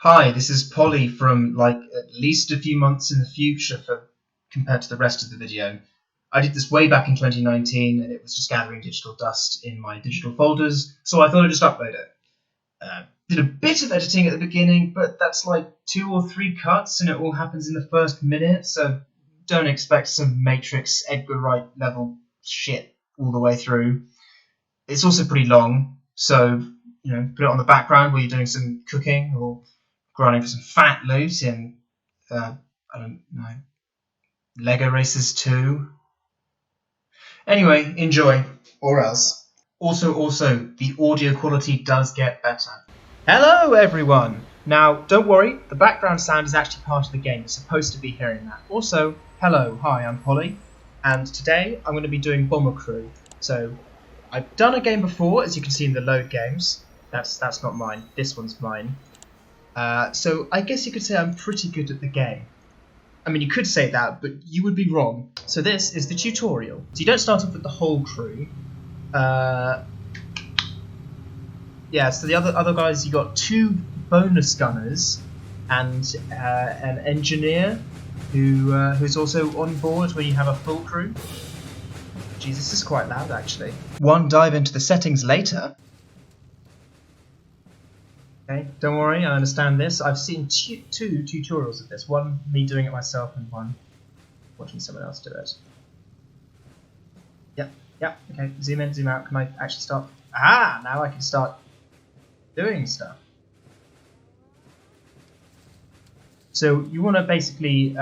Hi, this is Polly from like at least a few months in the future compared to the rest of the video. I did this way back in 2019 and it was just gathering digital dust in my digital folders, so I thought I'd just upload it. Did a bit of editing at the beginning, but that's like 2 or 3 cuts and it all happens in the first minute, so don't expect some Matrix Edgar Wright level shit all the way through. It's also pretty long, so put it on the background while you're doing some cooking or grinding for some fat loot in, I don't know, Lego Racers 2. Anyway, enjoy, or else. Also, the audio quality does get better. Hello, everyone! Now, don't worry, the background sound is actually part of the game. You're supposed to be hearing that. Also, hello, hi, I'm Polly, and today I'm going to be doing Bomber Crew. So, I've done a game before, as you can see in the load games. That's not mine. This one's mine. So I guess you could say I'm pretty good at the game. I mean, you could say that, but you would be wrong. So this is the tutorial. So you don't start off with the whole crew. Yeah, so the other guys, you got 2 bonus gunners and an engineer who's also on board when you have a full crew. Jesus, this is quite loud actually. One dive into the settings later. Okay, don't worry, I understand this. I've seen 2 tutorials of this. One me doing it myself and one watching someone else do it. Yep, okay, zoom in, zoom out. Can I actually start? Ah, now I can start doing stuff. So you want to basically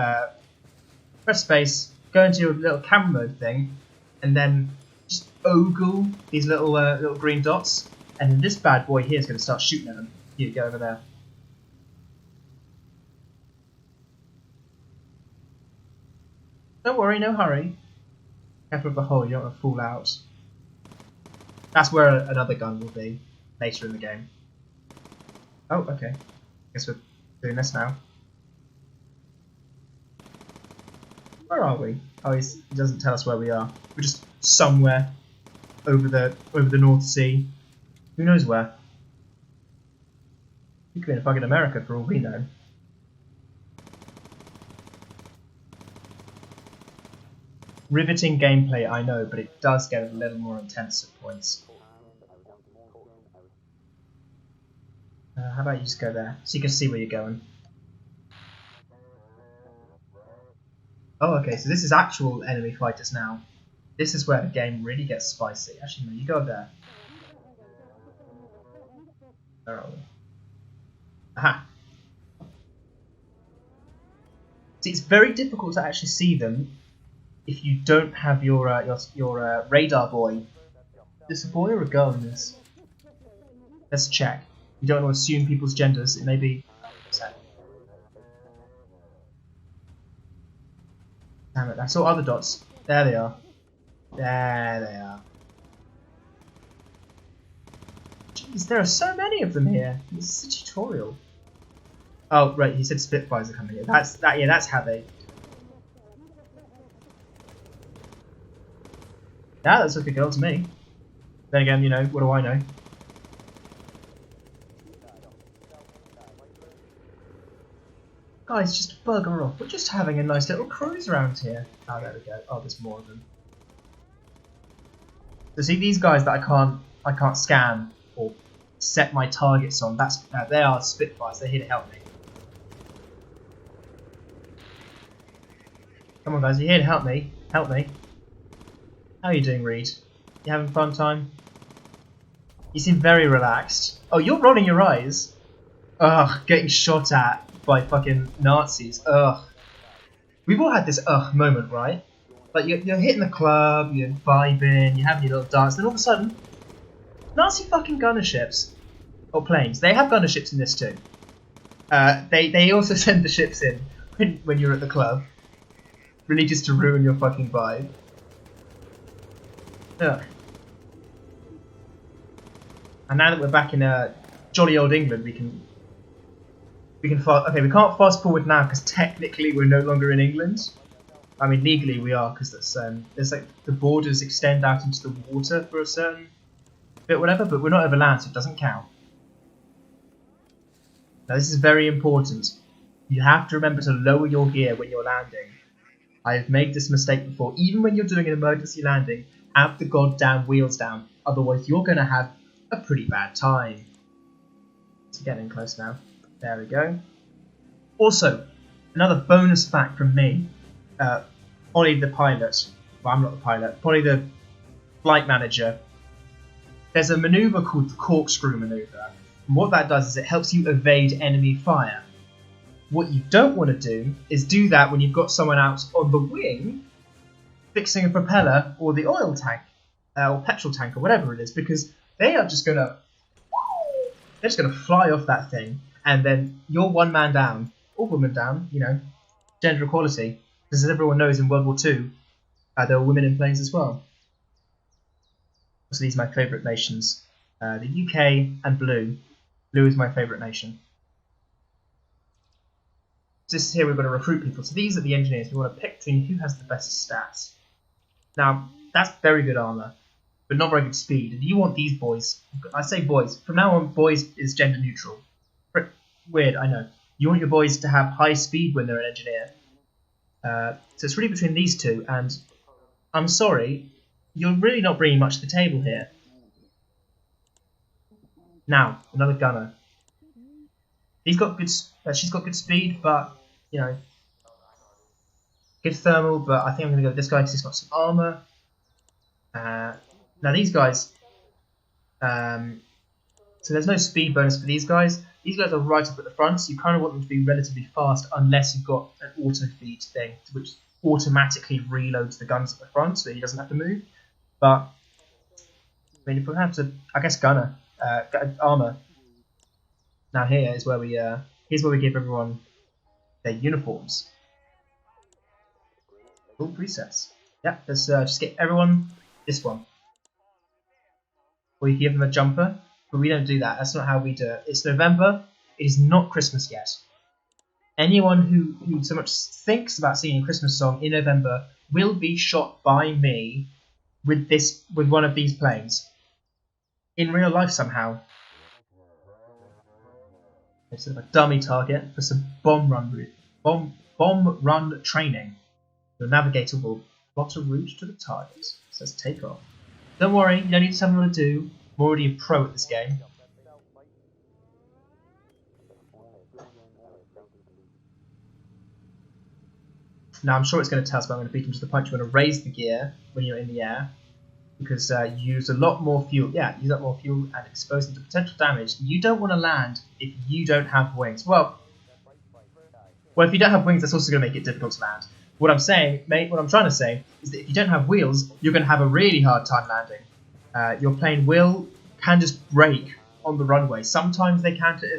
press space, go into your little camera mode thing, and then just ogle these little green dots, and then this bad boy here is going to start shooting at them. You go over there. Don't worry, no hurry. Careful of the hole, you don't want to fall out. That's where another gun will be later in the game. Oh, okay. Guess we're doing this now. Where are we? Oh, he doesn't tell us where we are. We're just somewhere over the North Sea. Who knows where? We could be in fucking America for all we know. Riveting gameplay, I know, but it does get a little more intense at points. How about you just go there, so you can see where you're going. Oh, okay, so this is actual enemy fighters now. This is where the game really gets spicy. Actually, no, you go there. Where are we? Aha! See, it's very difficult to actually see them if you don't have your radar boy. Is this a boy or a girl in this? Let's check. You don't want to assume people's genders. It may be. Damn it! I saw other dots. There they are. There they are. Jeez, there are so many of them here. This is a tutorial. Oh, right, he said Spitfires are coming here. That's how they... Yeah, that's like a girl to me. Then again, what do I know? Guys, just bugger off. We're just having a nice little cruise around here. Oh, there we go. Oh, there's more of them. So see, these guys that I can't scan or set my targets on, they are Spitfires. They're here to help me. Come on, guys, you're here to help me. Help me. How are you doing, Reed? You having a fun time? You seem very relaxed. Oh, you're rolling your eyes. Ugh, getting shot at by fucking Nazis. Ugh. We've all had this ugh moment, right? Like, you're hitting the club, you're vibing, you're having your little dance, then all of a sudden, Nazi fucking gunner ships. Or planes. They have gunner ships in this too. They also send the ships in when you're at the club. Really just to ruin your fucking vibe. Ugh. And now that we're back in jolly old England, we can fast. Okay, we can't fast forward now because technically we're no longer in England. I mean, legally we are because that's there's like the borders extend out into the water for a certain bit, whatever. But we're not over land, so it doesn't count. Now this is very important. You have to remember to lower your gear when you're landing. I have made this mistake before. Even when you're doing an emergency landing, have the goddamn wheels down. Otherwise you're going to have a pretty bad time. It's getting close now. There we go. Also, another bonus fact from me. Polly the pilot. Well, I'm not the pilot. Polly the flight manager. There's a maneuver called the corkscrew maneuver. And what that does is it helps you evade enemy fire. What you don't want to do is do that when you've got someone out on the wing fixing a propeller or the oil tank or petrol tank or whatever it is, because they are just gonna fly off that thing, and then you're one man down or woman down. You know, gender equality, because as everyone knows in World War II, there were women in planes as well. So these are my favourite nations: the UK and blue. Blue is my favourite nation. Just here we've got to recruit people. So these are the engineers. We want to pick between who has the best stats. Now, that's very good armour, but not very good speed. And you want these boys. I say boys. From now on, boys is gender neutral. Weird, I know. You want your boys to have high speed when they're an engineer. So it's really between these two, and I'm sorry, you're really not bringing much to the table here. Now, another gunner. She's got good speed, but, you know, good thermal, but I think I'm going to go with this guy because he's got some armour. Now these guys, so there's no speed bonus for these guys. These guys are right up at the front, so you kind of want them to be relatively fast unless you've got an auto feed thing, which automatically reloads the guns at the front so he doesn't have to move. But, I mean, if we have to, I guess gunner, armour. Now here's where we give everyone their uniforms. Cool presets. Yeah, let's just get everyone this one. Or you give them a jumper, but we don't do that. That's not how we do it. It's November. It is not Christmas yet. Anyone who so much thinks about singing a Christmas song in November will be shot by me with one of these planes. In real life somehow. It's sort of a dummy target for some bomb run training. Your navigator will plot a route to the target. So let's take off. Don't worry, you don't need to tell me what to do. I'm already a pro at this game. Now I'm sure it's going to tell us, but I'm going to beat him to the punch. You want to raise the gear when you're in the air, because you use a lot more fuel. Yeah, use up more fuel and expose them to potential damage. You don't want to land if you don't have wings. Well, if you don't have wings, that's also going to make it difficult to land. What I'm saying, mate, what I'm trying to say is that if you don't have wheels, you're going to have a really hard time landing. Your plane can just break on the runway. Sometimes they count it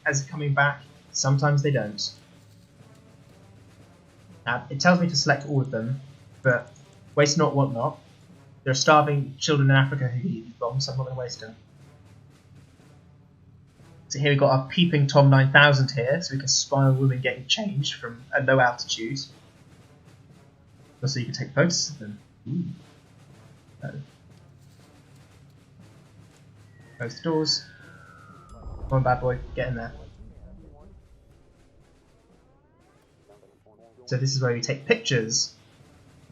as coming back. Sometimes they don't. Now, it tells me to select all of them, but waste not, want not. There are starving children in Africa who eat these bombs, so I'm not going to waste them. So here we've got our peeping Tom 9000 here, so we can spy on women getting changed from a low altitude. Also, you can take photos of them. Ooh. Close the doors. Come on, bad boy, get in there. So this is where we take pictures.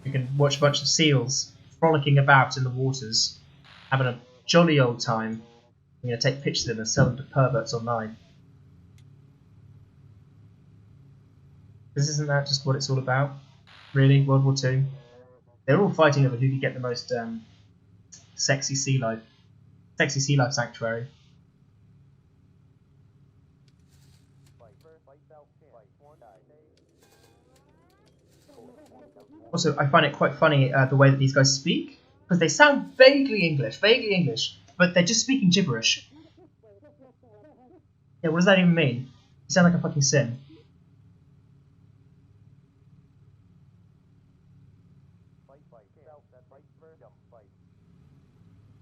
You can watch a bunch of seals frolicking about in the waters, having a jolly old time. I'm going to take pictures of them and sell them to perverts online. Because isn't that just what it's all about? Really, World War II? They're all fighting over who could get the most sexy sea life sanctuary. Also, I find it quite funny the way that these guys speak, because they sound vaguely English, but they're just speaking gibberish. Yeah, what does that even mean? You sound like a fucking sim.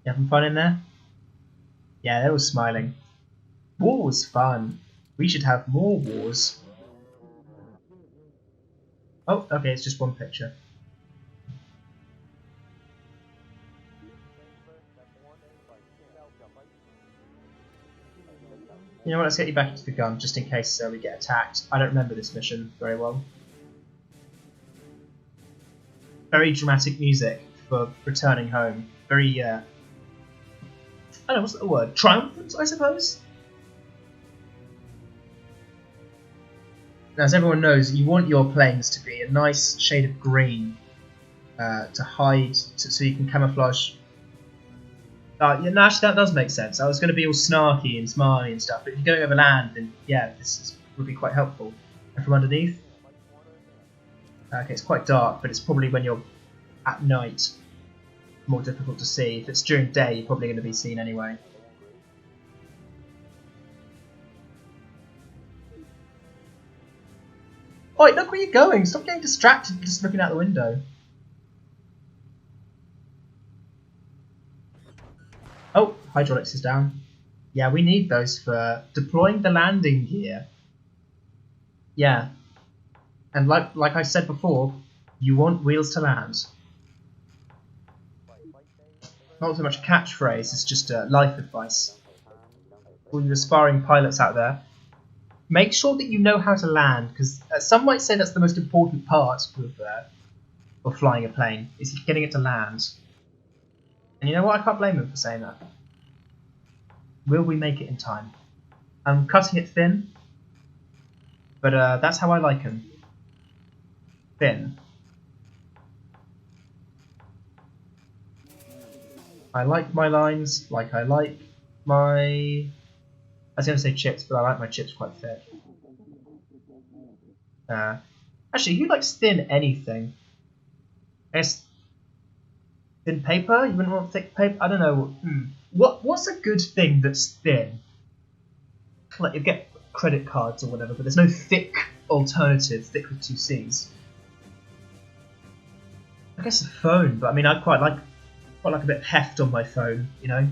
You having fun in there? Yeah, they were smiling. War was fun. We should have more wars. Oh, okay, it's just one picture. You know what, let's get you back into the gun, just in case we get attacked. I don't remember this mission very well. Very dramatic music for returning home. Very, I don't know, what's the word? Triumphant, I suppose? Now, as everyone knows, you want your planes to be a nice shade of green to hide, so you can camouflage. Yeah, no, actually, that does make sense. I was going to be all snarky and smarmy and stuff, but if you're going over land, then yeah, would be quite helpful. And from underneath? Okay, it's quite dark, but it's probably when you're at night more difficult to see. If it's during day, you're probably going to be seen anyway. Oi, look where you're going! Stop getting distracted just looking out the window. Oh, hydraulics is down. Yeah, we need those for deploying the landing gear. Yeah. And like I said before, you want wheels to land. Not so much a catchphrase, it's just life advice. All you aspiring pilots out there, make sure that you know how to land, because some might say that's the most important part of flying a plane, is getting it to land. And you know what, I can't blame them for saying that. Will we make it in time? I'm cutting it thin, but that's how I like them. Thin. I like my lines like I like my... I was going to say chips, but I like my chips quite thick. Actually, who likes thin anything? I guess thin paper? You wouldn't want thick paper? I don't know. What's a good thing that's thin? Like you get credit cards or whatever, but there's no thick alternative, thick with 2 C's. I guess a phone, but I mean, I quite like a bit of heft on my phone, you know,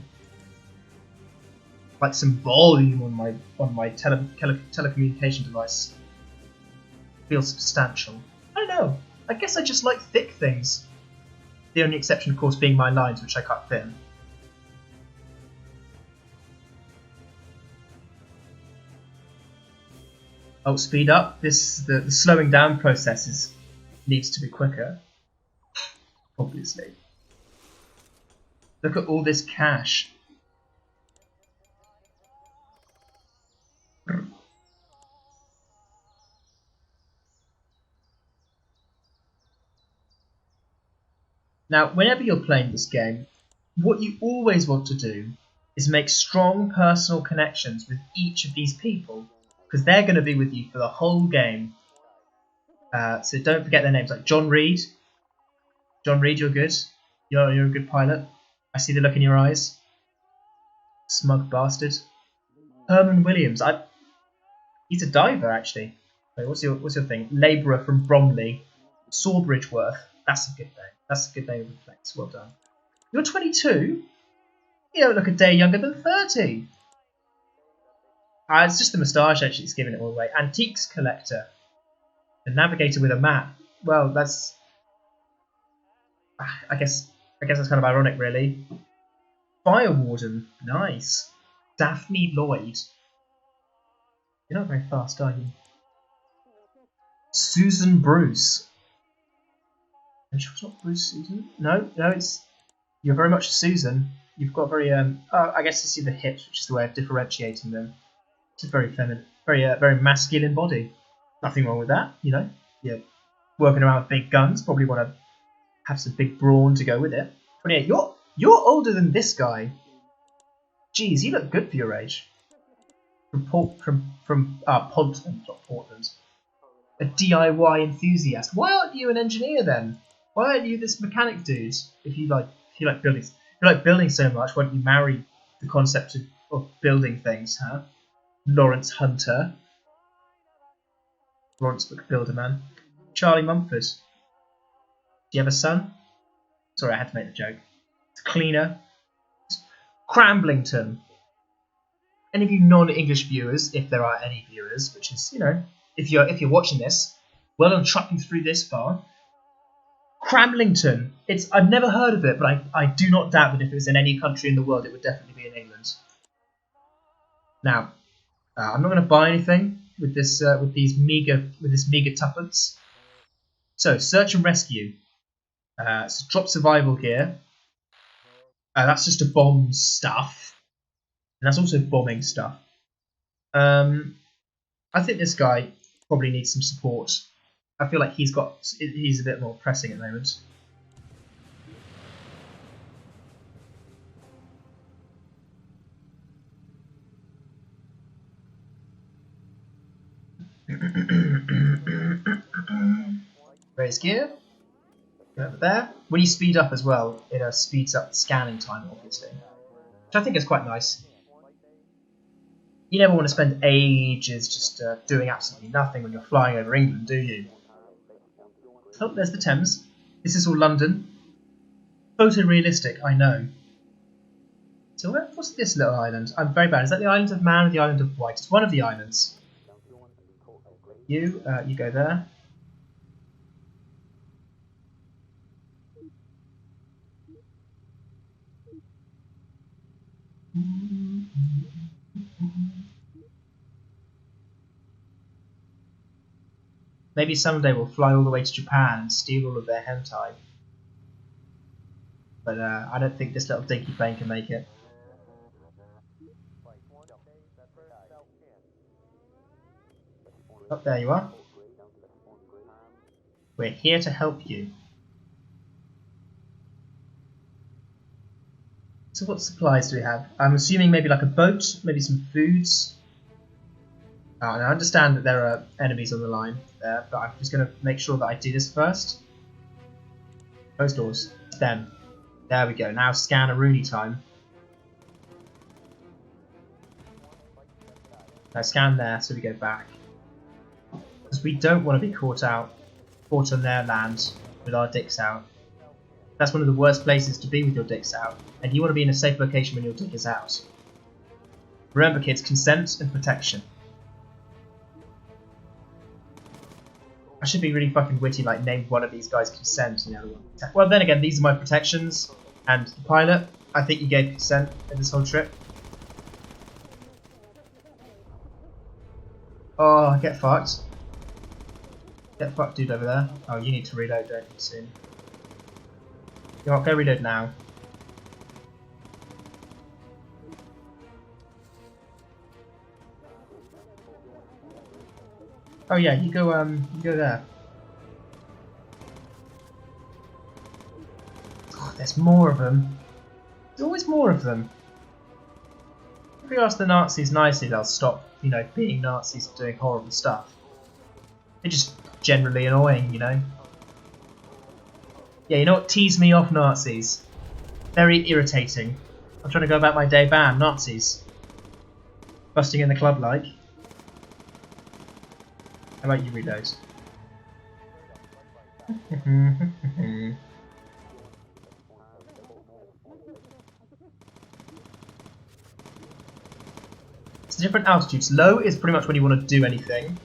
like some volume on my telecommunication device. Feels substantial. I don't know. I guess I just like thick things. The only exception, of course, being my lines, which I cut thin. Oh, speed up. The slowing down process needs to be quicker. Obviously. Look at all this cash. Now, whenever you're playing this game, what you always want to do is make strong personal connections with each of these people, because they're going to be with you for the whole game. So don't forget their names, like John Reed. John Reed, you're good. You're a good pilot. I see the look in your eyes. Smug bastard. Herman Williams. He's a diver, actually. Wait, what's your thing? Labourer from Bromley. Sawbridgeworth. That's a good name. That's a good name of the place. Well done. You're 22? You don't look a day younger than 30. It's just the moustache actually that's giving it all away. Antiques collector. The navigator with a map. Well, that's... I guess that's kind of ironic, really. Fire warden. Nice. Daphne Lloyd. You're not very fast, are you? Susan Bruce. Are you sure it's not Bruce Susan? No, it's... You're very much Susan. You've got very... I guess you see the hips, which is the way of differentiating them. It's very feminine. Very masculine body. Nothing wrong with that, you know. You're working around with big guns. Probably want to have some big brawn to go with it. 28. You're older than this guy. Jeez, you look good for your age. From Portland, not Portland. A DIY enthusiast. Why aren't you an engineer then? Why aren't you this mechanic dude? If you like building so much, why don't you marry the concept of building things, huh? Lawrence Hunter. Lawrence McBuilderman. Charlie Mumford. Do you have a son? Sorry, I had to make the joke. It's Cleaner. Cramblington. Any of you non-English viewers, if there are any viewers, which is, you know, if you're watching this, well done trucking through this far. Cramblington. I've never heard of it, but I do not doubt that if it was in any country in the world, it would definitely be in England. Now, I'm not going to buy anything with this with this meager tuppence. So search and rescue. So drop survival gear. That's just to bomb stuff, and that's also bombing stuff. I think this guy probably needs some support. I feel like he's a bit more pressing at the moment. Raise gear. Go over there. When you speed up as well, it speeds up the scanning time, obviously, which I think is quite nice. You never want to spend ages just doing absolutely nothing when you're flying over England, do you? Oh, there's the Thames. This is all London. Photorealistic, I know. So what's this little island? I'm very bad. Is that the island of Man or the island of Wight? It's one of the islands. You go there. Maybe someday we'll fly all the way to Japan and steal all of their hentai. But I don't think this little dinky plane can make it. Oh, there you are. We're here to help you. So what supplies do we have? I'm assuming maybe like a boat, maybe some foods. And I understand that there are enemies on the line there, but I'm just going to make sure that I do this first. Close doors. Them. There we go. Now scan a Rooney time. Now scan there, so we go back. Because we don't want to be caught on their land with our dicks out. That's one of the worst places to be with your dicks out, and you want to be in a safe location when your dick is out. Remember, kids, consent and protection. I should be really fucking witty, like name one of these guys consent and the other one. Well, then again, these are my protections, and the pilot, I think you gave consent in this whole trip. Oh, get fucked. Get fucked, dude, over there. Oh, you need to reload, don't you, soon? You know what, go reload now. Oh yeah, you go there. Oh, there's more of them. There's always more of them. If we ask the Nazis nicely, they'll stop, being Nazis and doing horrible stuff. They're just generally annoying, Yeah, you know what teased me off, Nazis? Very irritating. I'm trying to go about my day, bam, Nazis. Busting in the club like. How about you read those? It's different altitudes. Low is pretty much when you want to do anything.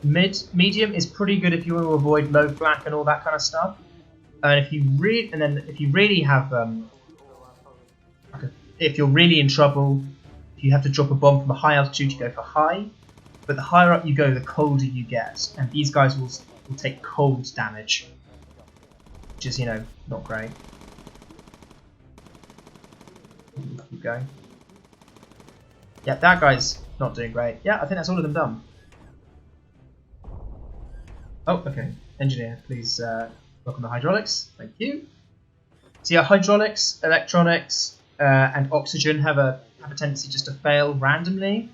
Medium is pretty good if you want to avoid low flak and all that kind of stuff. And if you really have, if you're really in trouble, if you have to drop a bomb from a high altitude, you go for high. But the higher up you go, the colder you get, and these guys will take cold damage, which is not great. Keep going. Yeah, that guy's not doing great. Yeah, I think that's all of them done. Oh, okay. Engineer, please work on the hydraulics. Thank you. So yeah, hydraulics, electronics, and oxygen have a tendency just to fail randomly.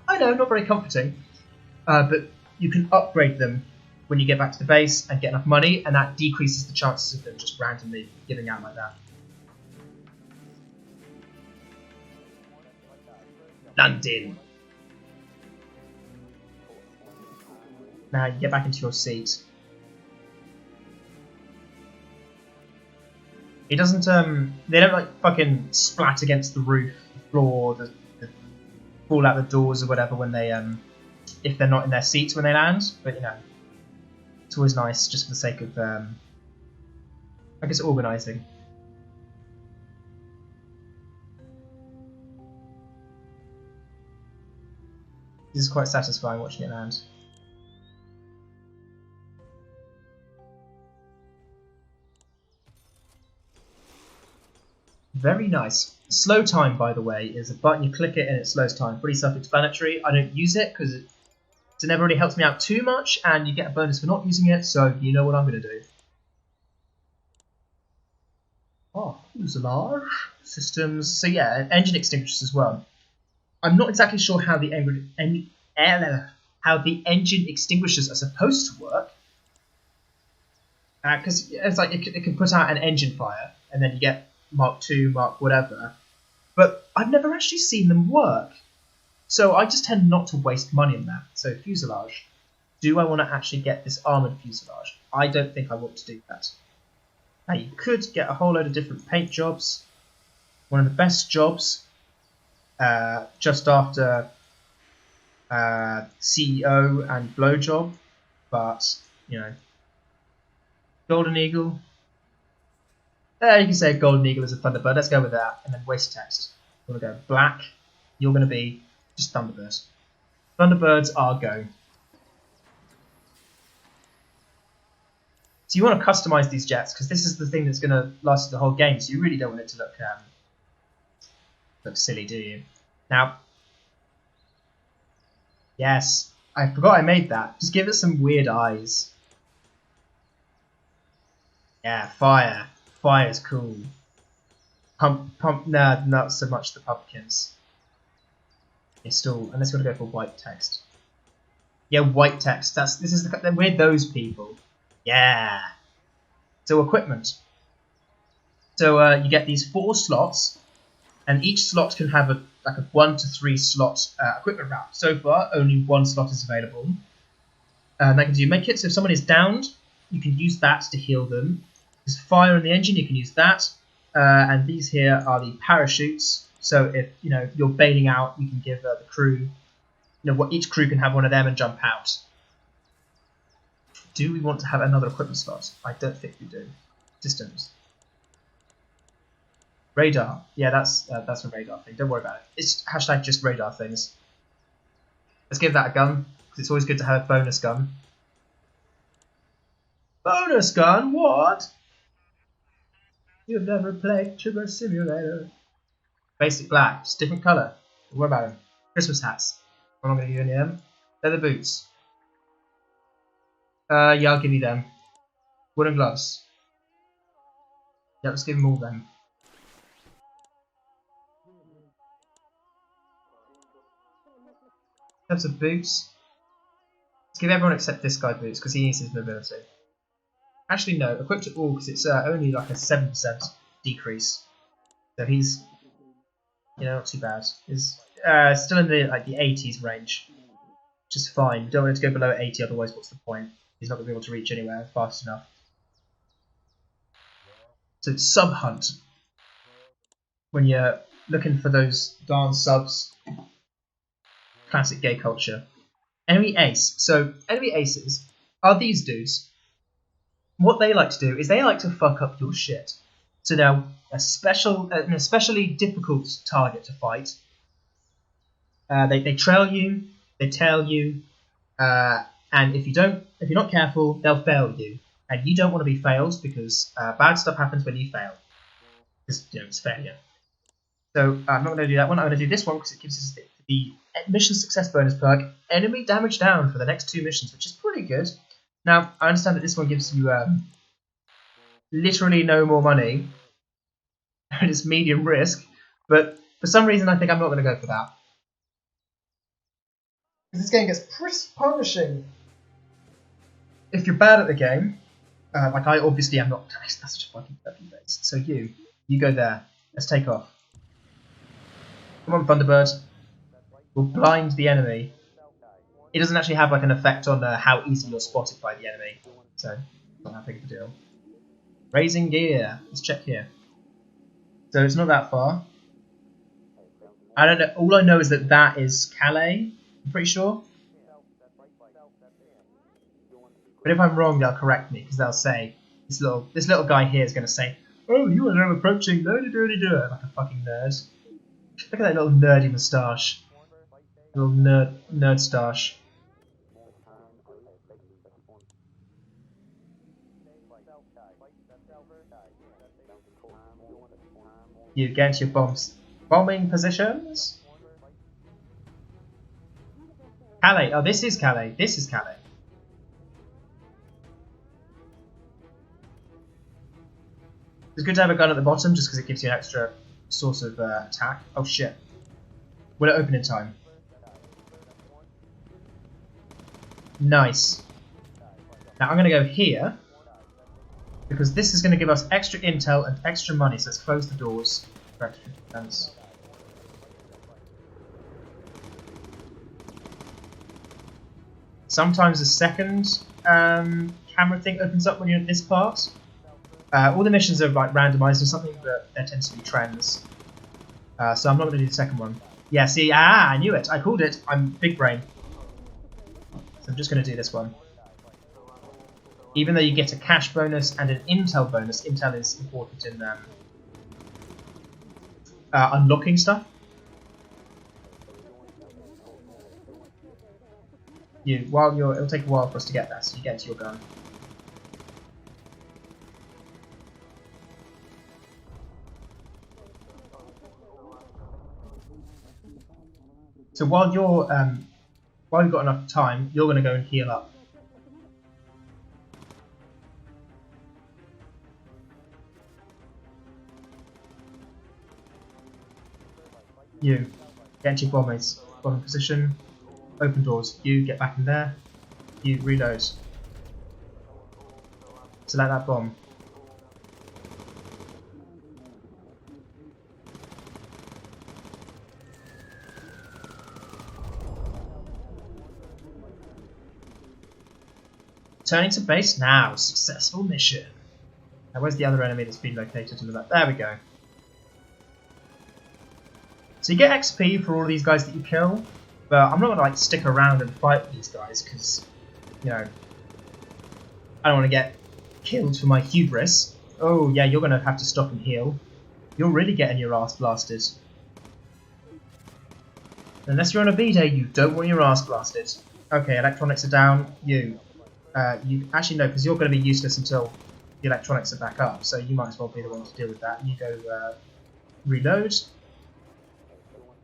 I know, not very comforting, but you can upgrade them when you get back to the base and get enough money, and that decreases the chances of them just randomly giving out like that. London. Now you get back into your seat. It doesn't, they don't like fucking splat against the roof, the floor, the fall out the doors or whatever when they, if they're not in their seats when they land, but it's always nice just for the sake of, I guess, organising. This is quite satisfying watching it land. Very nice. Slow time, by the way, is a button, you click it and it slows time. Pretty self-explanatory. I don't use it because it never really helps me out too much, and you get a bonus for not using it, so you know what I'm going to do. Oh, fuselage systems. So yeah, engine extinguishers as well. I'm not exactly sure how the engine extinguishers are supposed to work, because it's like it can put out an engine fire, and then you get Mark 2, Mark whatever. But I've never actually seen them work, so I just tend not to waste money on that. So fuselage. Do I want to actually get this armoured fuselage? I don't think I want to do that. Now you could get a whole load of different paint jobs. One of the best jobs, just after CEO and blowjob, but you know, Golden Eagle. You can say Golden Eagle is a Thunderbird. Let's go with that, and then waste text. You want to go black. You're going to be just Thunderbird. Thunderbirds are go. So you want to customize these jets because this is the thing that's going to last the whole game. So you really don't want it to look silly, do you? Now, yes, I forgot I made that. Just give it some weird eyes. Yeah, fire. Fire's cool. Pump. Nah, not so much the pumpkins. It's still, unless you want to go for white text. Yeah, white text. We're those people. Yeah. So equipment. So you get these 4 slots, and each slot can have a 1 to 3 slot equipment route. So far, only 1 slot is available. And that gives you make it. So if someone is downed, you can use that to heal them. There's fire in the engine, you can use that. And these here are the parachutes. So if you're bailing out, you can give the crew, each crew can have one of them and jump out. Do we want to have another equipment slot? I don't think we do. Systems. Radar. Yeah, that's a radar thing. Don't worry about it. It's hashtag just radar things. Let's give that a gun, because it's always good to have a bonus gun. Bonus gun? What? You've never played Sugar Simulator. Basic black, just different colour. What about them? Christmas hats. I'm not going to give you any of them. Leather boots. Yeah, I'll give you them. Wooden gloves. Yeah, let's give them all them. Types of boots. Let's give everyone except this guy boots, because he needs his mobility. Actually, no. Equip to all, because it's only like a 7% decrease. So he's, not too bad. He's still in the 80s range, which is fine. You don't want it to go below 80, otherwise what's the point? He's not going to be able to reach anywhere fast enough. So it's sub hunt. When you're looking for those darn subs, classic gay culture. Enemy ace. So enemy aces are these dudes. What they like to do is they like to fuck up your shit. So now an especially difficult target to fight. They trail you, they tail you, and if you're not careful, they'll fail you. And you don't want to be failed because bad stuff happens when you fail. Because it's failure. So I'm not going to do that one. I'm going to do this one because it gives us the mission success bonus perk. Enemy damage down for the next 2 missions, which is pretty good. Now I understand that this one gives you literally no more money, and it's medium risk. But for some reason, I think I'm not going to go for that. Because this game gets pretty punishing if you're bad at the game. Like I obviously am not. That's such a fucking perfect base. So you go there. Let's take off. Come on, Thunderbird. We'll blind the enemy. It doesn't actually have an effect on how easily you're spotted by the enemy, so it's not that big of a deal. Raising gear. Let's check here. So it's not that far. I don't know. All I know is that is Calais. I'm pretty sure. But if I'm wrong, they'll correct me because they'll say this little guy here is going to say, "Oh, you are now approaching nerdy like a fucking nerd." Look at that little nerdy moustache. Little nerd stash. You get into your bombing positions. Calais. Oh, this is Calais. This is Calais. It's good to have a gun at the bottom just because it gives you an extra source of attack. Oh shit. Will it open in time? Nice. Now I'm going to go here because this is going to give us extra intel and extra money, so let's close the doors for extra defense. Sometimes the second camera thing opens up when you're in this part. All the missions are like randomized or something, but there tends to be trends. So I'm not going to do the second one. Yeah, see, I knew it. I called it. I'm big brain. So I'm just going to do this one. Even though you get a cash bonus and an intel bonus, intel is important in unlocking stuff. It'll take a while for us to get there, so you get to your gun. So while you've got enough time, you're going to go and heal up. You get into your bombing position, open doors. You get back in there. You reload. Select that bomb. Turning to base now. Successful mission. Now where's the other enemy that's been located in the map? There we go. So you get XP for all of these guys that you kill, but I'm not going to like stick around and fight these guys because, you know, I don't want to get killed for my hubris. Oh yeah, you're going to have to stop and heal. You're really getting your ass blasted. Unless you're on a B-day, you don't want your ass blasted. Okay, electronics are down. You actually no, because you're going to be useless until the electronics are back up, so you might as well be the one to deal with that. You go reload.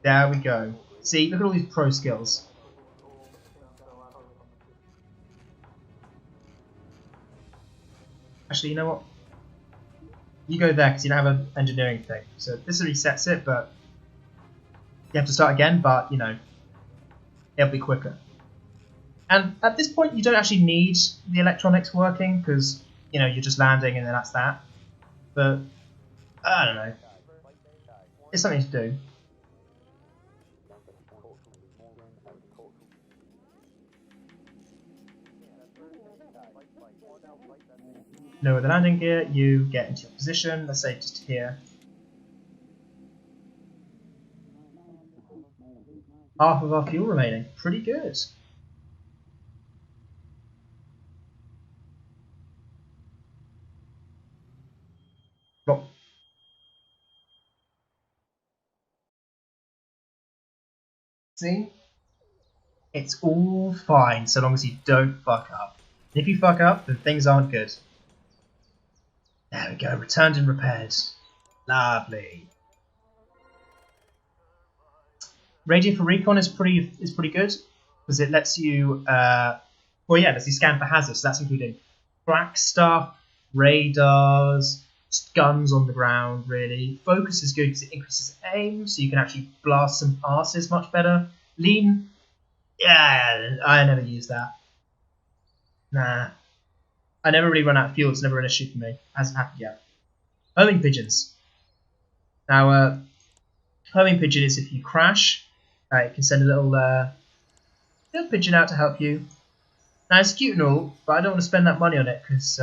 There we go. See, look at all these pro skills. Actually, you know what? You go there because you don't have an engineering thing. So this resets it, but you have to start again, but, you know, it'll be quicker. And at this point, you don't actually need the electronics working because, you know, you're just landing and then that's that. But, I don't know. It's something to do. Lower the landing gear, you get into your position, let's say just here. Half of our fuel remaining, pretty good. Plop. See? It's all fine so long as you don't fuck up. If you fuck up, then things aren't good. There we go, returned and repaired. Lovely. Radio for recon is pretty good because it lets you lets you scan for hazards. So that's including crack stuff, radars, guns on the ground. Really, focus is good because it increases aim, so you can actually blast some asses much better. Lean, yeah, I never use that. Nah, I never really run out of fuel. It's never an issue for me. Hasn't happened yet. Homing pigeons. Now, homing pigeon is if you crash, it can send a little pigeon out to help you. Now it's cute and all, but I don't want to spend that money on it because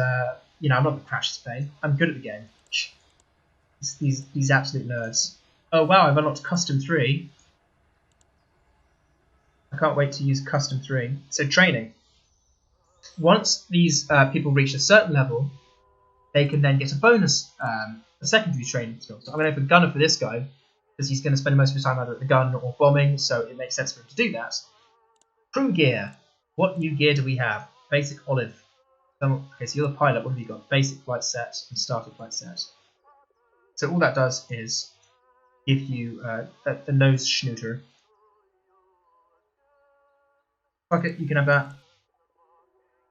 you know I'm not going to crash this plane. I'm good at the game. These absolute nerds. Oh wow, I've unlocked Custom 3. I can't wait to use Custom 3. So training. Once these people reach a certain level, they can then get a bonus, a secondary training skill. So I'm going to have a gunner for this guy. because he's going to spend most of his time either at the gun or bombing, so it makes sense for him to do that. Crew gear. What new gear do we have? Basic olive. Okay, so you're the pilot. What have you got? Basic flight set and starter flight set. So all that does is give you a nose schnooter. Fuck it, you can have that.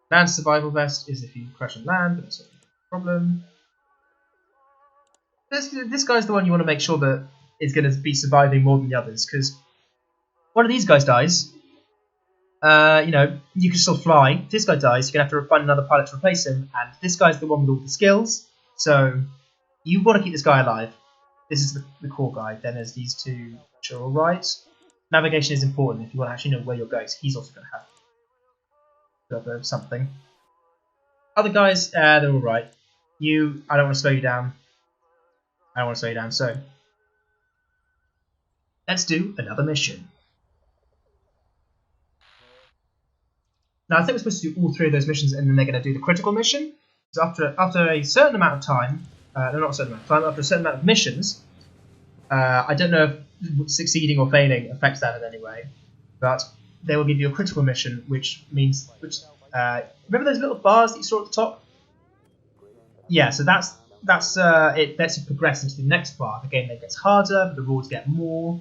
Land survival vest is if you crash on land, but it's not a problem. This guy's the one you want to make sure that is going to be surviving more than the others, because one of these guys dies. You know, you can still fly. If this guy dies, you're going to have to find another pilot to replace him, and this guy's the one with all the skills, so you want to keep this guy alive. This is the core guy. Then there's these two, which are alright. Navigation is important if you want to actually know where you're going, so he's also going to have something. Other guys, they're alright. I don't want to slow you down. So let's do another mission. Now I think we're supposed to do all three of those missions, and then they're going to do the critical mission. So after a certain amount of time, not a certain amount of time, after a certain amount of missions, I don't know if succeeding or failing affects that in any way, but they will give you a critical mission, which means remember those little bars that you saw at the top? Yeah, so that's it lets you progress into the next bar. The game then gets harder, but the rewards get more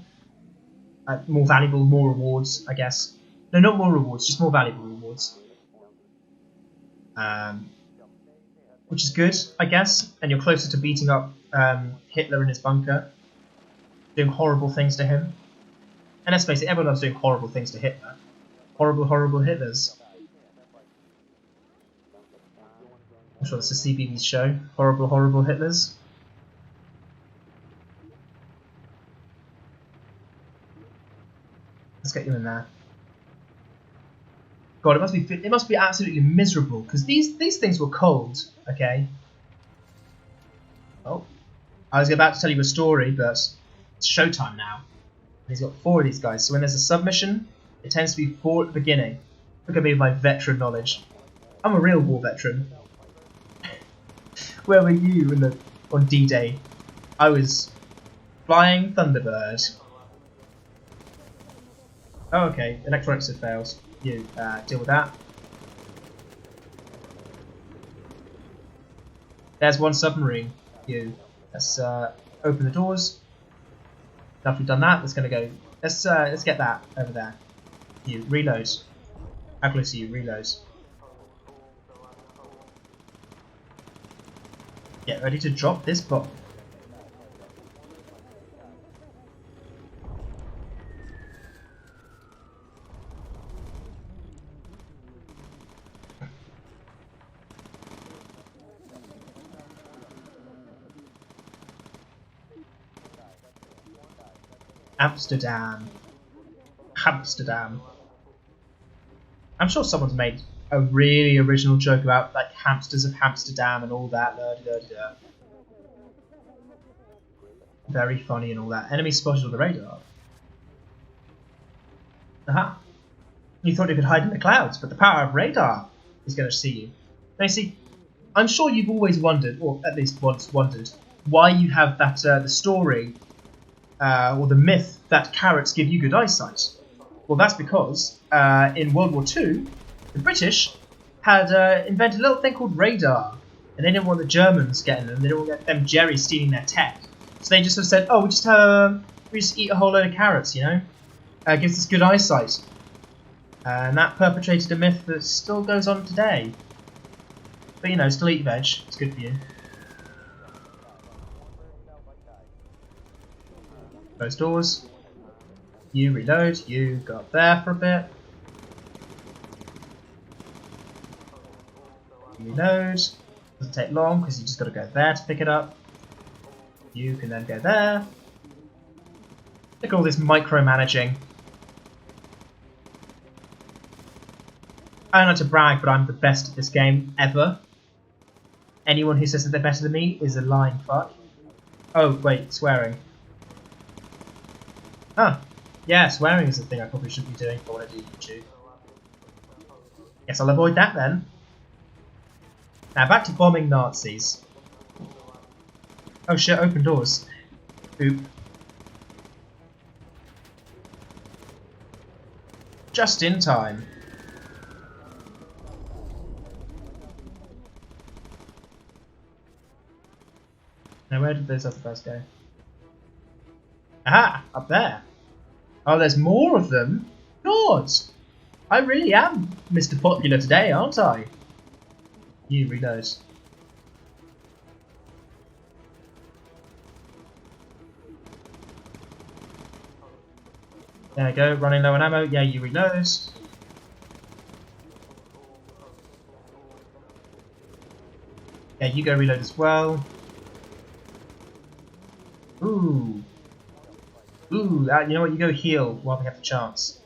valuable, more rewards, I guess. No, not more rewards, just more valuable rewards. Which is good, I guess. And you're closer to beating up Hitler in his bunker, doing horrible things to him. And let's face it, everyone loves doing horrible things to Hitler. Horrible, horrible Hitlers. I'm sure that's a CBeebies show. Horrible, horrible Hitlers. Let's get you in there. God, it must be absolutely miserable, because these things were cold, okay? Oh, I was about to tell you a story, but it's showtime now. And he's got 4 of these guys, so when there's a submission, it tends to be 4 at the beginning. Look at me with my veteran knowledge. I'm a real war veteran. Where were you on D-Day? I was flying Thunderbird. Oh, okay, electronics have failed. You deal with that. There's one submarine. Let's open the doors. After we've done that, let's go. Let's get that over there. You reload. How close are you? Reload. Get ready to drop this bomb. Amsterdam. I'm sure someone's made a really original joke about like hamsters of Amsterdam and all that. Very funny and all that. Enemy spotted on the radar. Aha. You thought you could hide in the clouds, but the power of radar is going to see you. Now you see, I'm sure you've always wondered, or at least once wondered, why you have that the story or the myth that carrots give you good eyesight. Well, that's because in World War II, the British had invented a little thing called radar, and they didn't want the Germans getting them. They didn't want them Jerry stealing their tech, so they just sort of said, "Oh, we just eat a whole load of carrots, you know, gives us good eyesight," and that perpetrated a myth that still goes on today. But you know, still eat veg; it's good for you. Close doors. You reload. You go up there for a bit. Reload. Doesn't take long because you just got to go there to pick it up. You can then go there. Look at all this micromanaging. I don't like to brag, but I'm the best at this game ever. Anyone who says that they're better than me is a lying fuck. Oh, wait, swearing. Huh. Yeah, swearing is the thing I probably shouldn't be doing if I want to do YouTube. Guess I'll avoid that then. Now back to bombing Nazis. Oh shit, open doors. Oop. Just in time. Now where did those other guys go? Aha! Up there. Oh, there's more of them? God! I really am Mr. Popular today, aren't I? You reload. There we go, running low on ammo. Yeah, you reload. Yeah, you go reload as well. Ooh. Ooh, you know what? You go heal while we have the chance.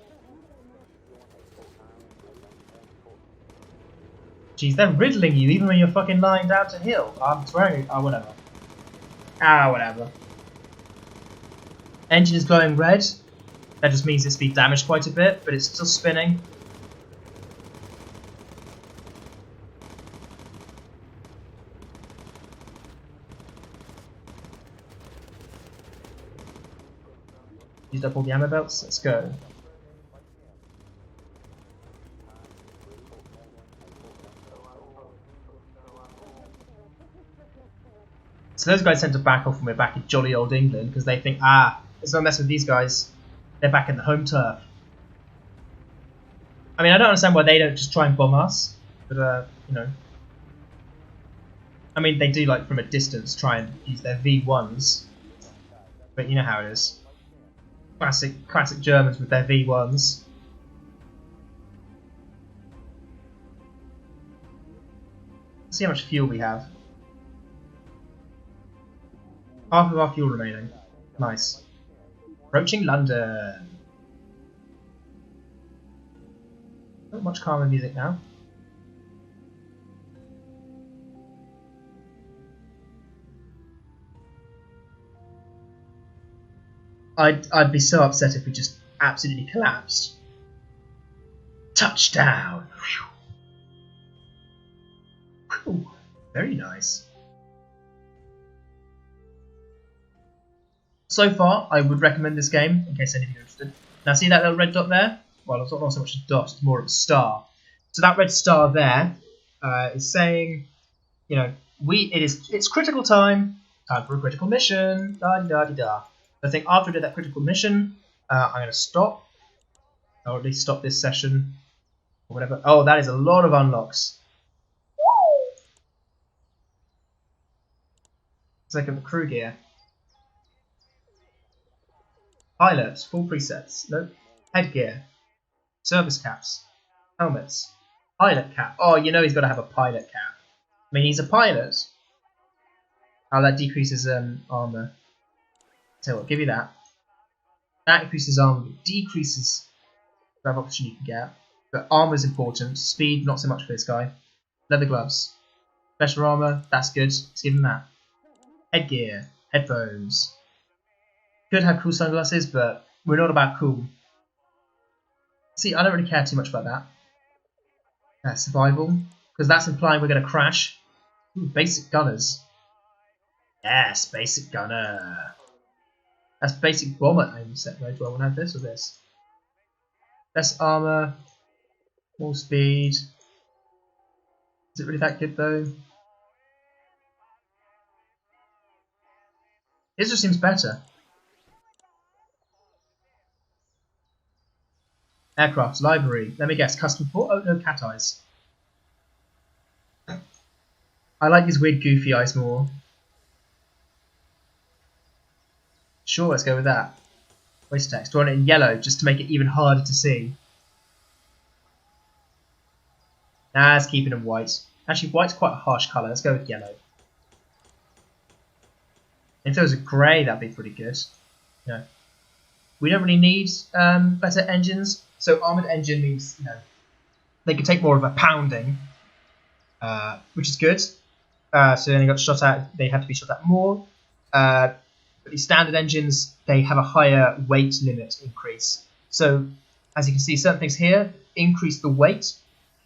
Jeez, they're riddling you even when you're fucking lying down to heal. I'm swearing. Oh, whatever. Ah, whatever. Engine is glowing red. That just means it's been damaged quite a bit, but it's still spinning. Used up all the ammo belts. Let's go. So those guys tend to back off when we're back in jolly old England because they think, let's not mess with these guys. They're back in the home turf. I mean, I don't understand why they don't just try and bomb us, but you know. I mean, they do like from a distance try and use their V1s, but you know how it is. Classic Germans with their V1s. Let's see how much fuel we have. Half of our fuel remaining. Nice. Approaching London. Not much calmer music now. I'd be so upset if we just absolutely collapsed. Touchdown! Whew. Very nice. So far, I would recommend this game, in case any of you are interested. Now see that little red dot there? Well, it's not so much a dot, it's more of a star. So that red star there is saying, you know, it's critical time for a critical mission, da-di-da-di-da. I think after I do that critical mission, I'm going to stop, or at least stop this session, or whatever. Oh, that is a lot of unlocks. Let's look at the crew gear. Pilots, full presets. Nope. Headgear. Service caps. Helmets. Pilot cap. Oh, you know he's got to have a pilot cap. I mean, he's a pilot. Oh, that decreases armor. Tell you what, give you that. That increases armor, but decreases the option you can get. But armor is important. Speed, not so much for this guy. Leather gloves. Special armor, that's good. Let's give him that. Headgear. Headphones. Could have cool sunglasses, but we're not about cool. See, I don't really care too much about that. Survival, because that's implying we're going to crash. Ooh, basic gunners. Yes, basic gunner. That's basic bomber aim set mode. Do I want to have this or this? Less armor, more speed. Is it really that good though? This just seems better. Aircraft, library. Let me guess, custom port? Oh no, cat eyes. I like these weird goofy eyes more. Sure, let's go with that. Waste text. Do I want it in yellow just to make it even harder to see? Nah, let's keep it in white. Actually, white's quite a harsh colour. Let's go with yellow. If there was a grey, that'd be pretty good. Yeah. We don't really need better engines. So armoured engine means, you know, they can take more of a pounding, which is good. So they only got shot at. They had to be shot at more. But these standard engines, they have a higher weight limit increase. So as you can see, certain things here increase the weight,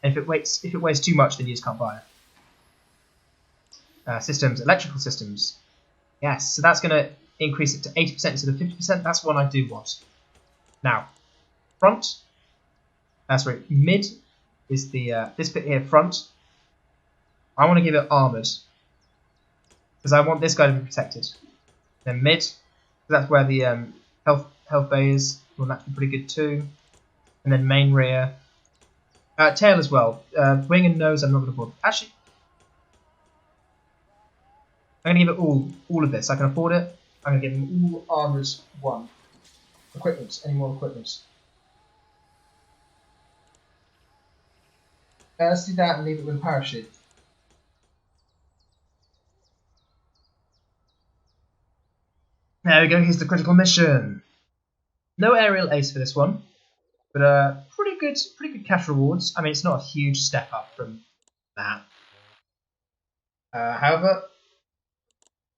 and if it weighs too much, then you just can't buy it. Systems, electrical systems. Yes, so that's going to increase it to 80% instead of 50%. That's one I do want. Now, front. Sorry, mid is the this bit here, front. I want to give it armoured because I want this guy to be protected. Then mid, so that's where the health bay is. Well, that be pretty good too. And then main rear, tail as well. Wing and nose, I'm not going to bother. Actually, I'm going to give it all of this. I can afford it. I'm going to give them all armoured 1. Equipment, any more equipment? Let's do that and leave it with a parachute. There we go, here's the critical mission. No aerial ace for this one, but pretty good cash rewards. I mean, it's not a huge step up from that. However,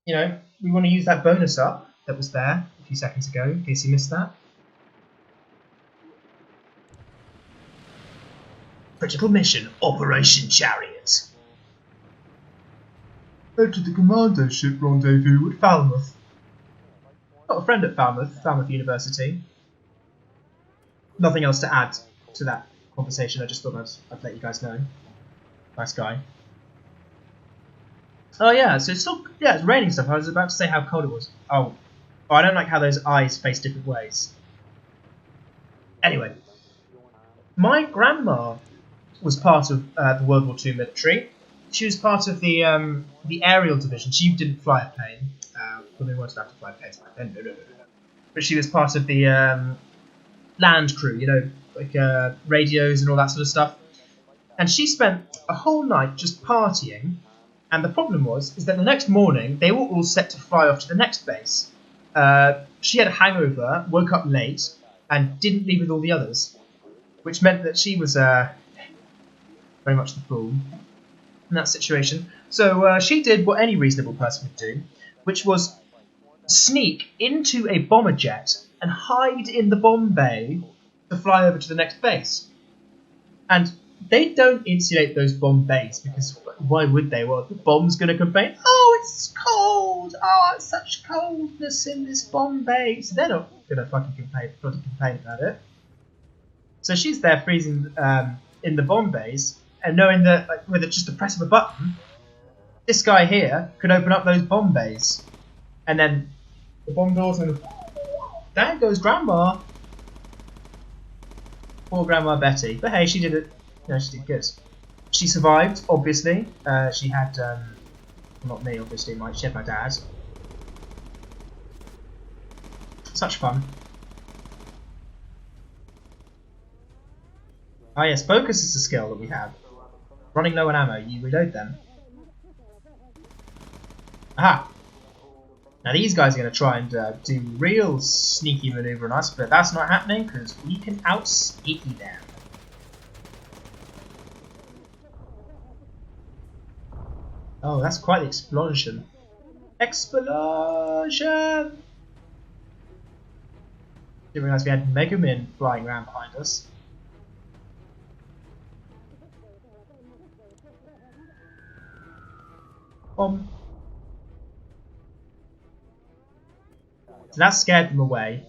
you know, we want to use that bonus up that was there a few seconds ago, in case you missed that. Critical mission, Operation Chariot. Go to the commando ship rendezvous at Falmouth. Got a friend at Falmouth University. Nothing else to add to that conversation. I just thought I'd let you guys know. Nice guy. Oh yeah, so it's still it's raining stuff. I was about to say how cold it was. Oh, I don't like how those eyes face different ways. Anyway, my grandma was part of the World War II military. She was part of the aerial division. She didn't fly a plane. Well, they weren't allowed to fly planes back then. No. But she was part of the land crew, you know, like radios and all that sort of stuff. And she spent a whole night just partying. And the problem is that the next morning they were all set to fly off to the next base. She had a hangover, woke up late, and didn't leave with all the others, which meant that she was very much the fool in that situation. So she did what any reasonable person would do, which was sneak into a bomber jet and hide in the bomb bay to fly over to the next base. And they don't insulate those bomb bays because why would they? Well, the bomb's going to complain, oh, it's cold, oh, it's such coldness in this bomb bay. So they're not going to fucking complain about it. So she's there freezing in the bomb bays and knowing that with just the press of a button, this guy here could open up those bomb bays. And then the bomb doors and there goes Grandma. Poor Grandma Betty. But hey, she did it. No, she did good. She survived, obviously. She had, not me, obviously. She had my dad. Such fun. Oh yes, focus is a skill that we have. Running low on ammo, you reload them. Aha! Now these guys are going to try and do real sneaky maneuver on us, but that's not happening because we can out-sneaky them. Oh, that's quite the explosion. Explosion! Didn't realise we had Mega Men flying around behind us. So that scared them away.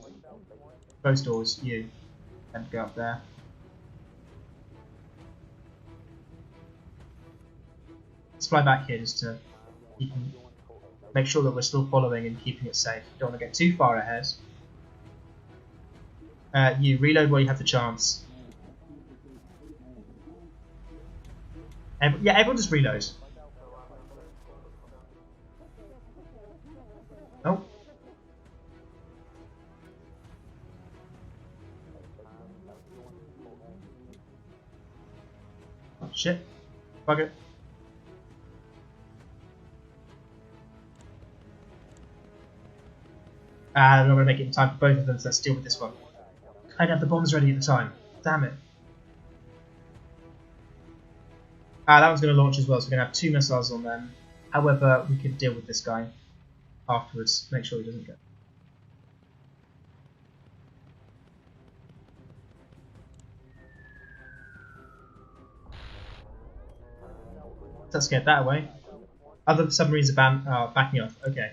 Close doors, you. And go up there. Let's fly back here just to make sure that we're still following and keeping it safe. Don't want to get too far ahead. You reload while you have the chance. Yeah, everyone just reload. Oh. Oh shit. Bugger. I'm not going to make it in time for both of them, so let's deal with this one. I didn't have the bombs ready at the time. Damn it. That one's going to launch as well, so we're going to have 2 missiles on them. However, we can deal with this guy afterwards. Make sure he doesn't go. Let's get that away. Other submarines are backing off. Okay.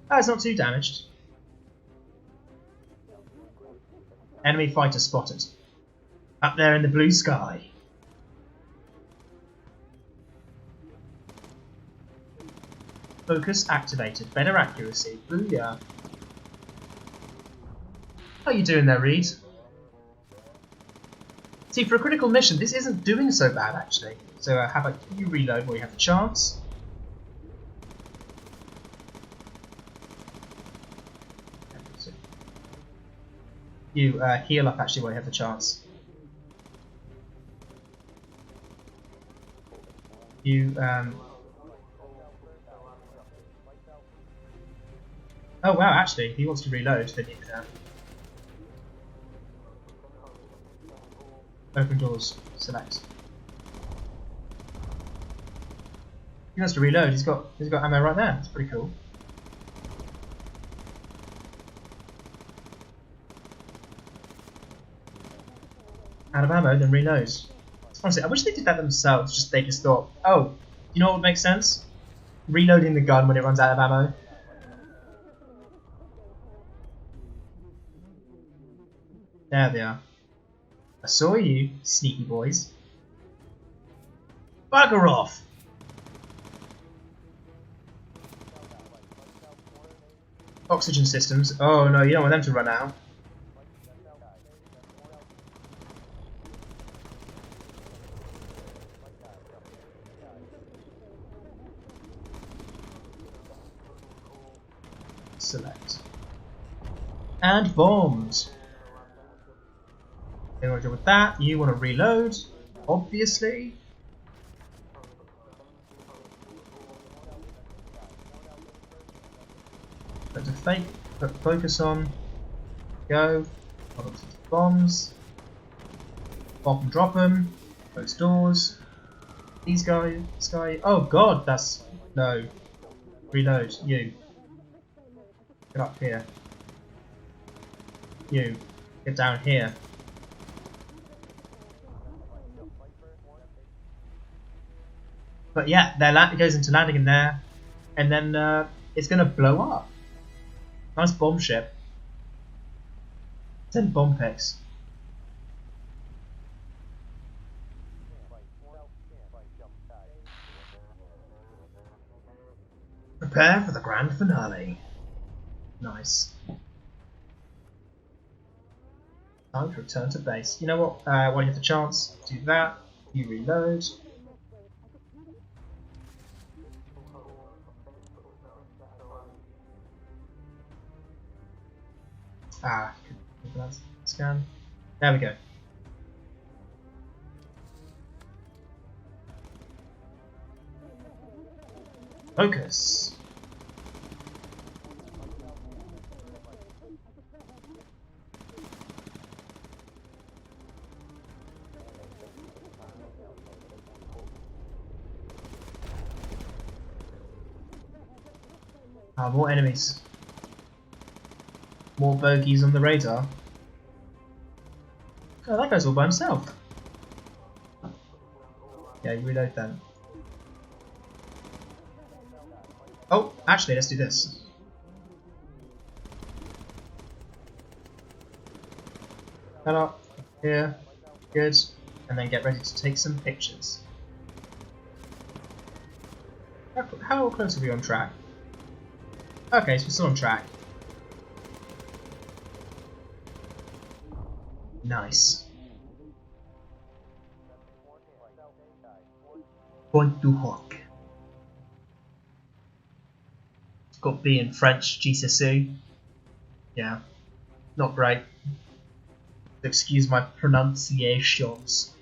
Oh, it's not too damaged. enemy fighter spotted. Up there in the blue sky. Focus activated. Better accuracy. Booyah. How you doing there, Reed? See, for a critical mission, this isn't doing so bad, actually. So how about you reload while you have the chance? You heal up, actually, while you have the chance. You, Oh wow, actually, he wants to reload, then you can open doors, select. He wants to reload, he's got ammo right there, it's pretty cool. Out of ammo, then reloads. Honestly, I wish they did that themselves, they just thought, oh, you know what would make sense? Reloading the gun when it runs out of ammo. There they are. I saw you, sneaky boys. Bugger off! Oxygen systems. Oh no, you don't want them to run out. Select. And bombed. You want to deal with that. You want to reload, obviously. Put focus on. Go. Bombs. Bomb and drop them. Close doors. These guys. This guy. Oh god, that's no. Reload. You. Get up here. You. Get down here. But yeah, it goes into landing in there, and then it's going to blow up. Nice bomb ship. 10 bomb picks. Prepare for the grand finale. Nice. Time to return to base. You know what? While you have the chance, do that. You reload. Scan. There we go. Focus. More enemies. More bogeys on the radar. Oh, that guy's all by himself. Yeah, you reload then. Oh, actually, let's do this. Cut up, here, good, and then get ready to take some pictures. How close are we on track? Okay, so we're still on track. Nice. Point du hoc. Got B in French, GCSE. Yeah, not great. Excuse my pronunciations.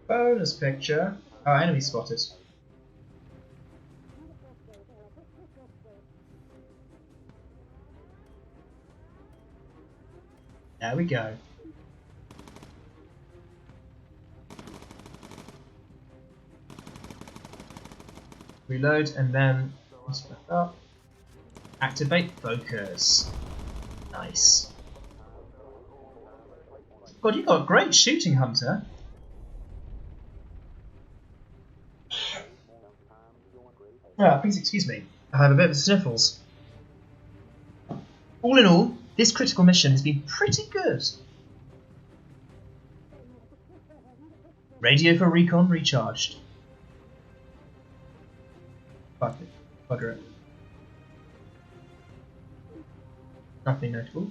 Bonus picture. Oh, enemy spotted. There we go. Reload and then back up. Activate focus. Nice. God, you got a great shooting, Hunter. Please excuse me. I have a bit of sniffles. All in all, This critical mission has been pretty good. Radio for recon recharged. Fuck it. Bugger it. Nothing notable.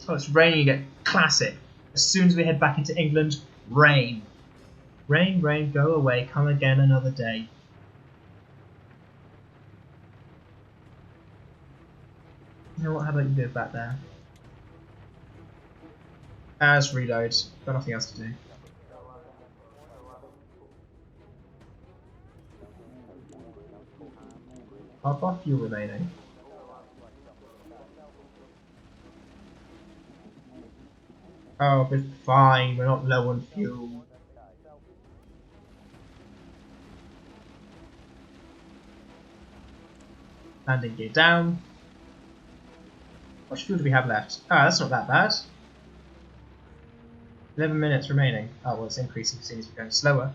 Oh, it's raining again. Classic. As soon as we head back into England, rain. Rain, rain, go away, come again another day. You know what, how about you move back there? As reload. Got nothing else to do. Half off fuel remaining. Oh, but fine, we're not low on fuel. Landing gear down. How much fuel do we have left? Ah, that's not that bad. 11 minutes remaining. Oh, well, it's increasing as soon as we're going slower.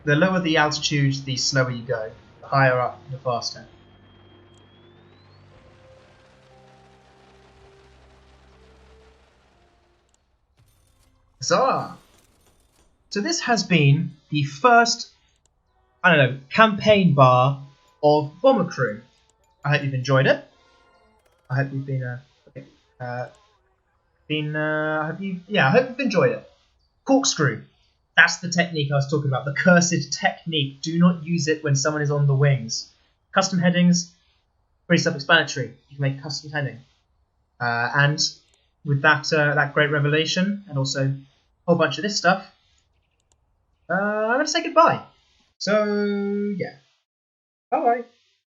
The lower the altitude, the slower you go. The higher up, the faster. Huzzah! So this has been the first, I don't know, campaign bar of Bomber Crew. I hope you've enjoyed it. I hope you've been, I hope you've enjoyed it. Corkscrew. That's the technique I was talking about. The cursed technique. Do not use it when someone is on the wings. Custom headings, pretty self-explanatory. You can make custom heading. And with that great revelation, and also a whole bunch of this stuff, I'm going to say goodbye. So, yeah. Bye-bye.